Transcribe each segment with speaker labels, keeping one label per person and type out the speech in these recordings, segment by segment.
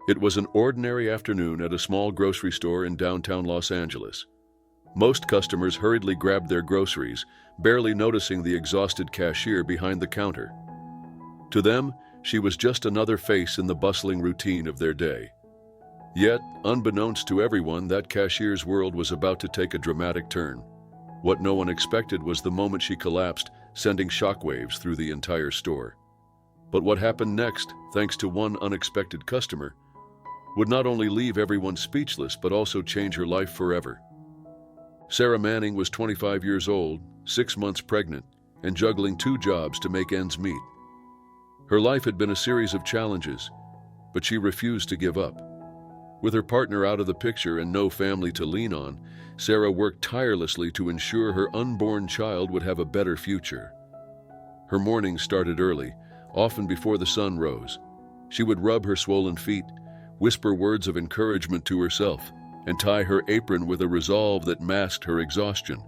Speaker 1: It was an ordinary afternoon at a small grocery store in downtown Los Angeles. Most customers hurriedly grabbed their groceries, barely noticing the exhausted cashier behind the counter. To them, she was just another face in the bustling routine of their day. Yet, unbeknownst to everyone, that cashier's world was about to take a dramatic turn. What no one expected was the moment she collapsed, sending shockwaves through the entire store. But what happened next, thanks to one unexpected customer, would not only leave everyone speechless but also change her life forever. Sarah Manning was 25 years old, 6 months pregnant, and juggling 2 jobs to make ends meet. Her life had been a series of challenges, but she refused to give up. With her partner out of the picture and no family to lean on, Sarah worked tirelessly to ensure her unborn child would have a better future. Her mornings started early, often before the sun rose. She would rub her swollen feet, whisper words of encouragement to herself, and tie her apron with a resolve that masked her exhaustion.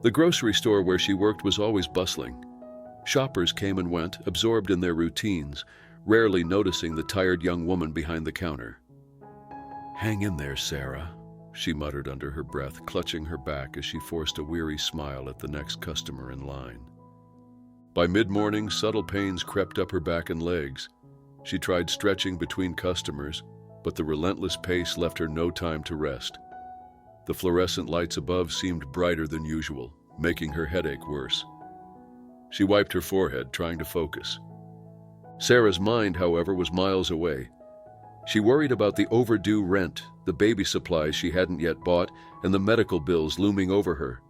Speaker 1: The grocery store where she worked was always bustling. Shoppers came and went, absorbed in their routines, rarely noticing the tired young woman behind the counter. "Hang in there, Sarah," she muttered under her breath, clutching her back as she forced a weary smile at the next customer in line. By mid-morning, subtle pains crept up her back and legs. She tried stretching between customers, but the relentless pace left her no time to rest. The fluorescent lights above seemed brighter than usual, making her headache worse. She wiped her forehead, trying to focus. Sarah's mind, however, was miles away. She worried about the overdue rent, the baby supplies she hadn't yet bought, and the medical bills looming over her.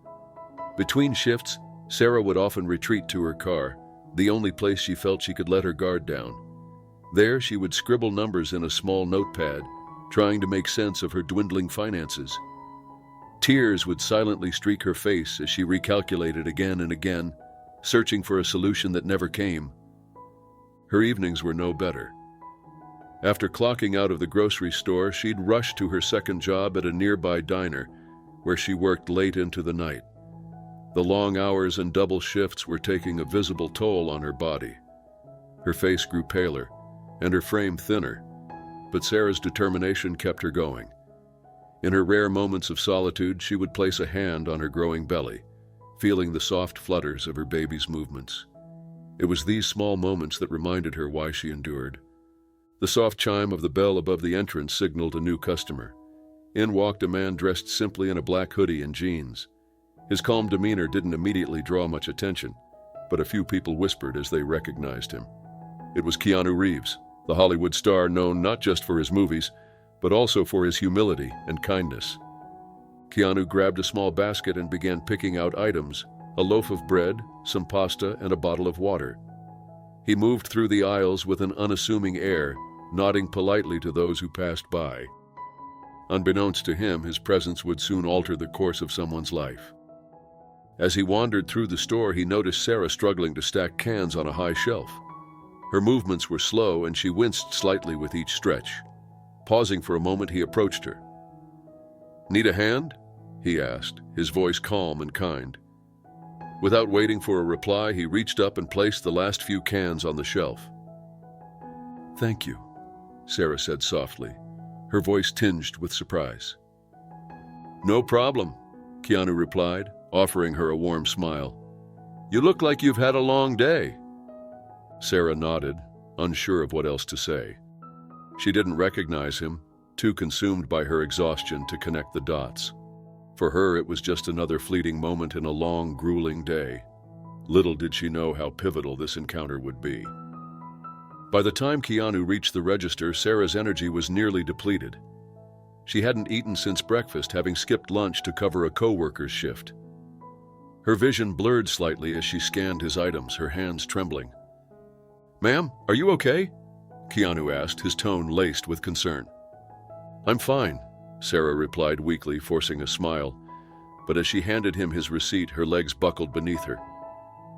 Speaker 1: Between shifts, Sarah would often retreat to her car, the only place she felt she could let her guard down. There, she would scribble numbers in a small notepad, trying to make sense of her dwindling finances. Tears would silently streak her face as she recalculated again and again, searching for a solution that never came. Her evenings were no better. After clocking out of the grocery store, she'd rush to her second job at a nearby diner, where she worked late into the night. The long hours and double shifts were taking a visible toll on her body. Her face grew paler, and her frame thinner, but Sarah's determination kept her going. In her rare moments of solitude, she would place a hand on her growing belly, feeling the soft flutters of her baby's movements. It was these small moments that reminded her why she endured. The soft chime of the bell above the entrance signaled a new customer. In walked a man dressed simply in a black hoodie and jeans. His calm demeanor didn't immediately draw much attention, but a few people whispered as they recognized him. It was Keanu Reeves, the Hollywood star known not just for his movies, but also for his humility and kindness. Keanu grabbed a small basket and began picking out items, a loaf of bread, some pasta, and a bottle of water. He moved through the aisles with an unassuming air, nodding politely to those who passed by. Unbeknownst to him, his presence would soon alter the course of someone's life. As he wandered through the store, he noticed Sarah struggling to stack cans on a high shelf. Her movements were slow, and she winced slightly with each stretch. Pausing for a moment, he approached her. "Need a hand?" he asked, his voice calm and kind. Without waiting for a reply, he reached up and placed the last few cans on the shelf. "Thank you," Sarah said softly, her voice tinged with surprise. "No problem," Keanu replied, offering her a warm smile. "You look like you've had a long day." Sarah nodded, unsure of what else to say. She didn't recognize him, too consumed by her exhaustion to connect the dots. For her, it was just another fleeting moment in a long, grueling day. Little did she know how pivotal this encounter would be. By the time Keanu reached the register, Sarah's energy was nearly depleted. She hadn't eaten since breakfast, having skipped lunch to cover a co-worker's shift. Her vision blurred slightly as she scanned his items, her hands trembling. "Ma'am, are you okay?" Keanu asked, his tone laced with concern. "I'm fine," Sarah replied weakly, forcing a smile. But as she handed him his receipt, her legs buckled beneath her.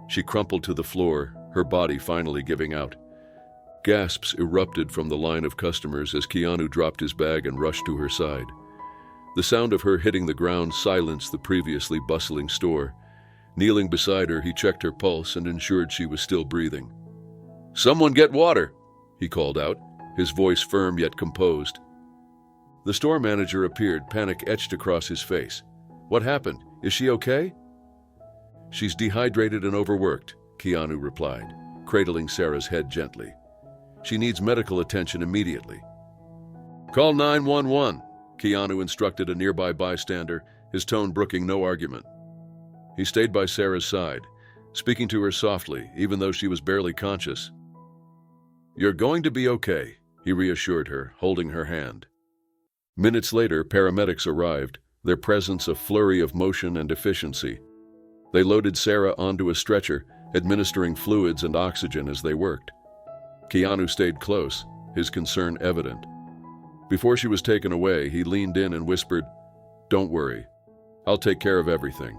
Speaker 1: She crumpled to the floor, her body finally giving out. Gasps erupted from the line of customers as Keanu dropped his bag and rushed to her side. The sound of her hitting the ground silenced the previously bustling store. Kneeling beside her, he checked her pulse and ensured she was still breathing. "Someone get water," he called out, his voice firm yet composed. The store manager appeared, panic etched across his face. "What happened? Is she okay?" "She's dehydrated and overworked," Keanu replied, cradling Sarah's head gently. "She needs medical attention immediately." "Call 911, Keanu instructed a nearby bystander, his tone brooking no argument. He stayed by Sarah's side, speaking to her softly, even though she was barely conscious. "You're going to be okay," he reassured her, holding her hand. Minutes later, paramedics arrived, their presence a flurry of motion and efficiency. They loaded Sarah onto a stretcher, administering fluids and oxygen as they worked. Keanu stayed close, his concern evident. Before she was taken away, he leaned in and whispered, "Don't worry. I'll take care of everything."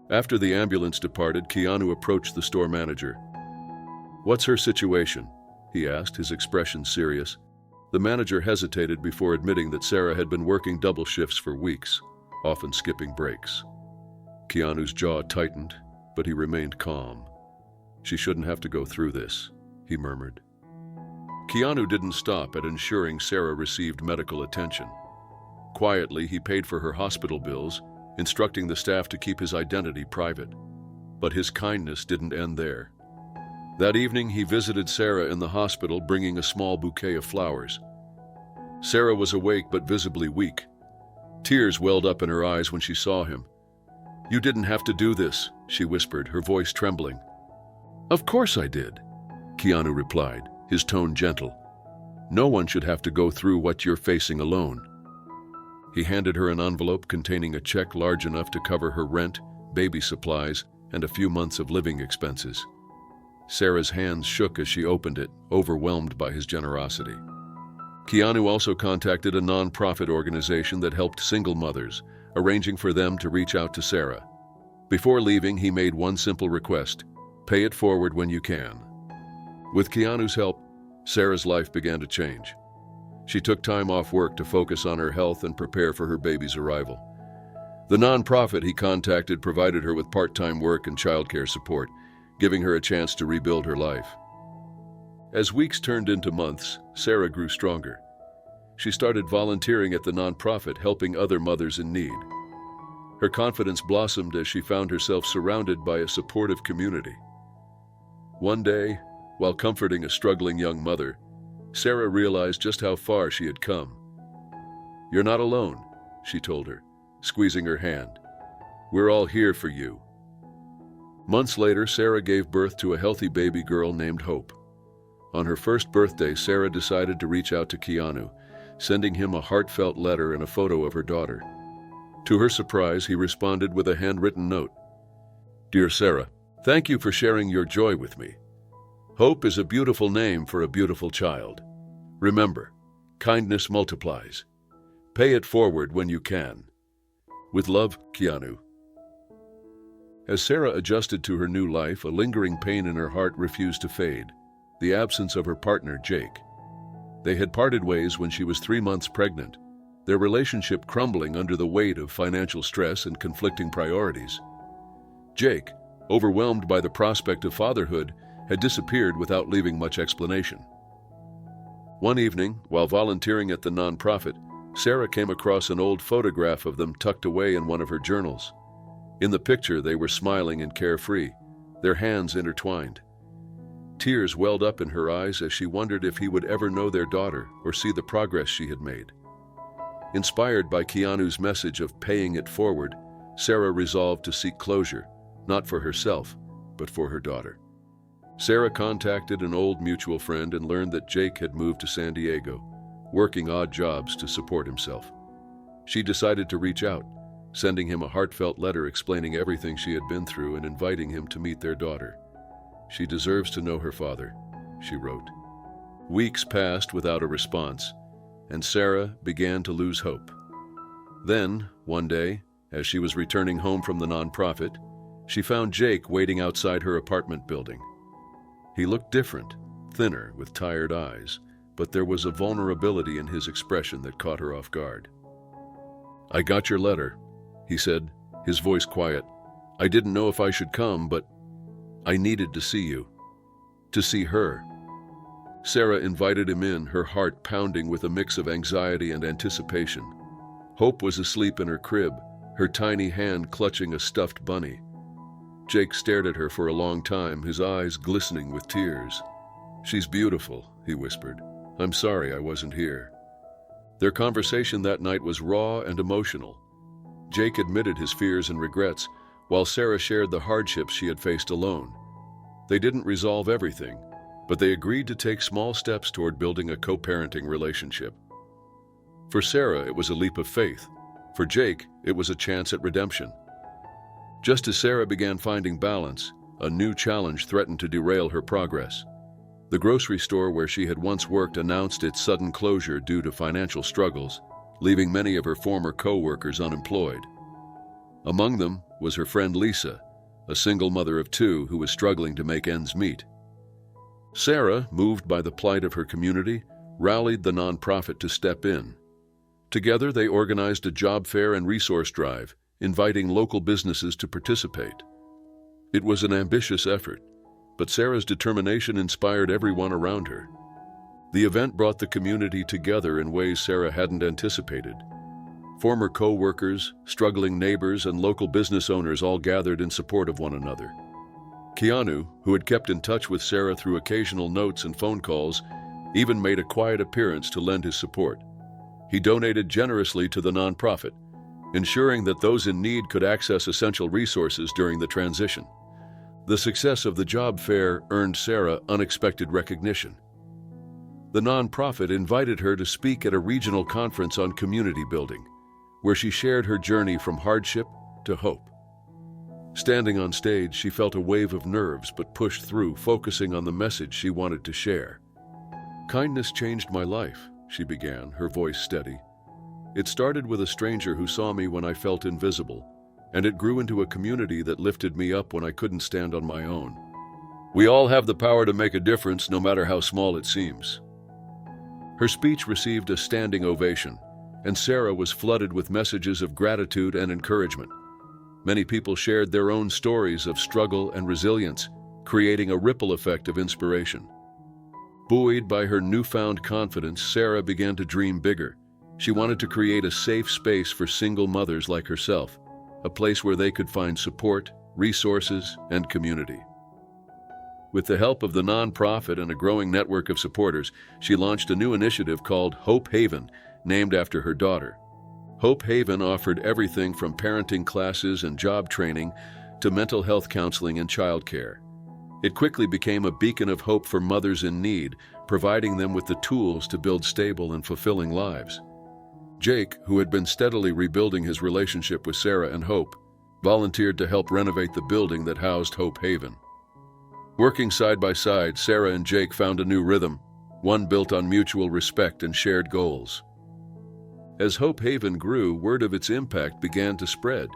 Speaker 1: After the ambulance departed, Keanu approached the store manager. "What's her situation?" he asked, his expression serious. The manager hesitated before admitting that Sarah had been working double shifts for weeks, often skipping breaks. Keanu's jaw tightened, but he remained calm. "She shouldn't have to go through this," he murmured. Keanu didn't stop at ensuring Sarah received medical attention. Quietly, he paid for her hospital bills, instructing the staff to keep his identity private. But his kindness didn't end there. That evening, he visited Sarah in the hospital, bringing a small bouquet of flowers. Sarah was awake but visibly weak. Tears welled up in her eyes when she saw him. "You didn't have to do this," she whispered, her voice trembling. "Of course I did," Keanu replied, his tone gentle. "No one should have to go through what you're facing alone." He handed her an envelope containing a check large enough to cover her rent, baby supplies, and a few months of living expenses. Sarah's hands shook as she opened it, overwhelmed by his generosity. Keanu also contacted a non-profit organization that helped single mothers, arranging for them to reach out to Sarah. Before leaving, he made one simple request: pay it forward when you can. With Keanu's help, Sarah's life began to change. She took time off work to focus on her health and prepare for her baby's arrival. The non-profit he contacted provided her with part-time work and childcare support, giving her a chance to rebuild her life. As weeks turned into months, Sarah grew stronger. She started volunteering at the nonprofit, helping other mothers in need. Her confidence blossomed as she found herself surrounded by a supportive community. One day, while comforting a struggling young mother, Sarah realized just how far she had come. "You're not alone," she told her, squeezing her hand. "We're all here for you." Months later, Sarah gave birth to a healthy baby girl named Hope. On her first birthday, Sarah decided to reach out to Keanu, sending him a heartfelt letter and a photo of her daughter. To her surprise, he responded with a handwritten note. "Dear Sarah, thank you for sharing your joy with me. Hope is a beautiful name for a beautiful child. Remember, kindness multiplies. Pay it forward when you can. With love, Keanu." As Sarah adjusted to her new life, a lingering pain in her heart refused to fade: the absence of her partner, Jake. They had parted ways when she was 3 months pregnant, their relationship crumbling under the weight of financial stress and conflicting priorities. Jake, overwhelmed by the prospect of fatherhood, had disappeared without leaving much explanation. One evening, while volunteering at the nonprofit, Sarah came across an old photograph of them tucked away in one of her journals. In the picture, they were smiling and carefree, their hands intertwined. Tears welled up in her eyes as she wondered if he would ever know their daughter or see the progress she had made. Inspired by Keanu's message of paying it forward, Sarah resolved to seek closure, not for herself, but for her daughter. Sarah contacted an old mutual friend and learned that Jake had moved to San Diego, working odd jobs to support himself. She decided to reach out, sending him a heartfelt letter explaining everything she had been through and inviting him to meet their daughter. "She deserves to know her father," she wrote. Weeks passed without a response, and Sarah began to lose hope. Then, one day, as she was returning home from the nonprofit, she found Jake waiting outside her apartment building. He looked different, thinner, with tired eyes, but there was a vulnerability in his expression that caught her off guard. "I got your letter," he said, his voice quiet. "I didn't know if I should come, but I needed to see you. To see her." Sarah invited him in, her heart pounding with a mix of anxiety and anticipation. Hope was asleep in her crib, her tiny hand clutching a stuffed bunny. Jake stared at her for a long time, his eyes glistening with tears. "She's beautiful," he whispered. "I'm sorry I wasn't here." Their conversation that night was raw and emotional. Jake admitted his fears and regrets, while Sarah shared the hardships she had faced alone. They didn't resolve everything, but they agreed to take small steps toward building a co-parenting relationship. For Sarah, it was a leap of faith. For Jake, it was a chance at redemption. Just as Sarah began finding balance, a new challenge threatened to derail her progress. The grocery store where she had once worked announced its sudden closure due to financial struggles, leaving many of her former co-workers unemployed. Among them was her friend Lisa, a single mother of two who was struggling to make ends meet. Sarah, moved by the plight of her community, rallied the nonprofit to step in. Together, they organized a job fair and resource drive, inviting local businesses to participate. It was an ambitious effort, but Sarah's determination inspired everyone around her. The event brought the community together in ways Sarah hadn't anticipated. Former co-workers, struggling neighbors, and local business owners all gathered in support of one another. Keanu, who had kept in touch with Sarah through occasional notes and phone calls, even made a quiet appearance to lend his support. He donated generously to the nonprofit, ensuring that those in need could access essential resources during the transition. The success of the job fair earned Sarah unexpected recognition. The nonprofit invited her to speak at a regional conference on community building, where she shared her journey from hardship to hope. Standing on stage, she felt a wave of nerves but pushed through, focusing on the message she wanted to share. "Kindness changed my life," she began, her voice steady. "It started with a stranger who saw me when I felt invisible, and it grew into a community that lifted me up when I couldn't stand on my own. We all have the power to make a difference, no matter how small it seems." Her speech received a standing ovation, and Sarah was flooded with messages of gratitude and encouragement. Many people shared their own stories of struggle and resilience, creating a ripple effect of inspiration. Buoyed by her newfound confidence, Sarah began to dream bigger. She wanted to create a safe space for single mothers like herself, a place where they could find support, resources, and community. With the help of the nonprofit and a growing network of supporters, she launched a new initiative called Hope Haven, named after her daughter. Hope Haven offered everything from parenting classes and job training to mental health counseling and childcare. It quickly became a beacon of hope for mothers in need, providing them with the tools to build stable and fulfilling lives. Jake, who had been steadily rebuilding his relationship with Sarah and Hope, volunteered to help renovate the building that housed Hope Haven. Working side by side, Sarah and Jake found a new rhythm, one built on mutual respect and shared goals. As Hope Haven grew, word of its impact began to spread.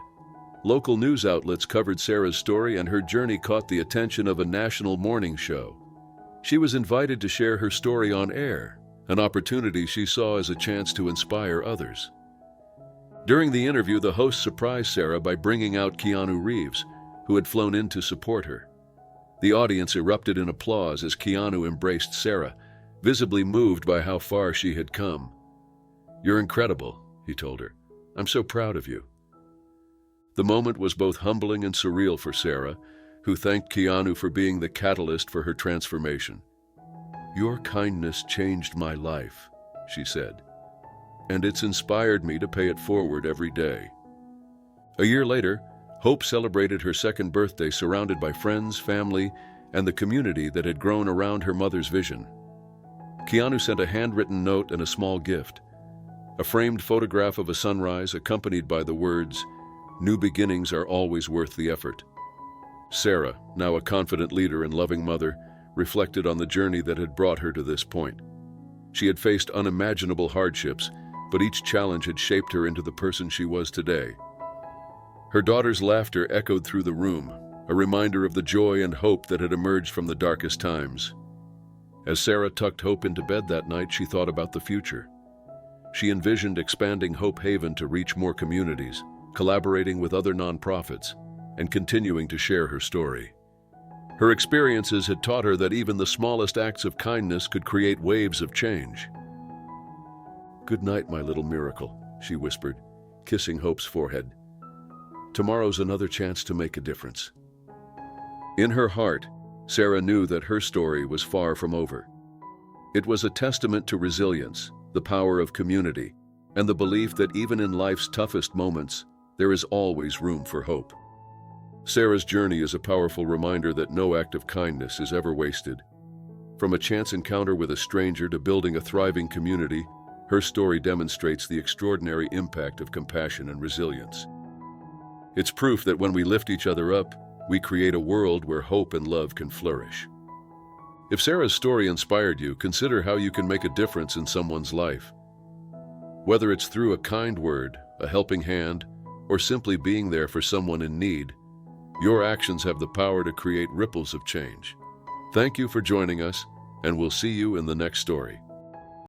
Speaker 1: Local news outlets covered Sarah's story, and her journey caught the attention of a national morning show. She was invited to share her story on air, an opportunity she saw as a chance to inspire others. During the interview, the host surprised Sarah by bringing out Keanu Reeves, who had flown in to support her. The audience erupted in applause as Keanu embraced Sarah, visibly moved by how far she had come. "You're incredible," he told her. "I'm so proud of you." The moment was both humbling and surreal for Sarah, who thanked Keanu for being the catalyst for her transformation. "Your kindness changed my life," she said, "and it's inspired me to pay it forward every day." A year later, Hope celebrated her second birthday surrounded by friends, family, and the community that had grown around her mother's vision. Keanu sent a handwritten note and a small gift, a framed photograph of a sunrise accompanied by the words, "New beginnings are always worth the effort." Sarah, now a confident leader and loving mother, reflected on the journey that had brought her to this point. She had faced unimaginable hardships, but each challenge had shaped her into the person she was today. Her daughter's laughter echoed through the room, a reminder of the joy and hope that had emerged from the darkest times. As Sarah tucked Hope into bed that night, she thought about the future. She envisioned expanding Hope Haven to reach more communities, collaborating with other nonprofits, and continuing to share her story. Her experiences had taught her that even the smallest acts of kindness could create waves of change. "Good night, my little miracle," she whispered, kissing Hope's forehead. "Tomorrow's another chance to make a difference." In her heart, Sarah knew that her story was far from over. It was a testament to resilience, the power of community, and the belief that even in life's toughest moments, there is always room for hope. Sarah's journey is a powerful reminder that no act of kindness is ever wasted. From a chance encounter with a stranger to building a thriving community, her story demonstrates the extraordinary impact of compassion and resilience. It's proof that when we lift each other up, we create a world where hope and love can flourish. If Sarah's story inspired you, consider how you can make a difference in someone's life. Whether it's through a kind word, a helping hand, or simply being there for someone in need, your actions have the power to create ripples of change. Thank you for joining us, and we'll see you in the next story.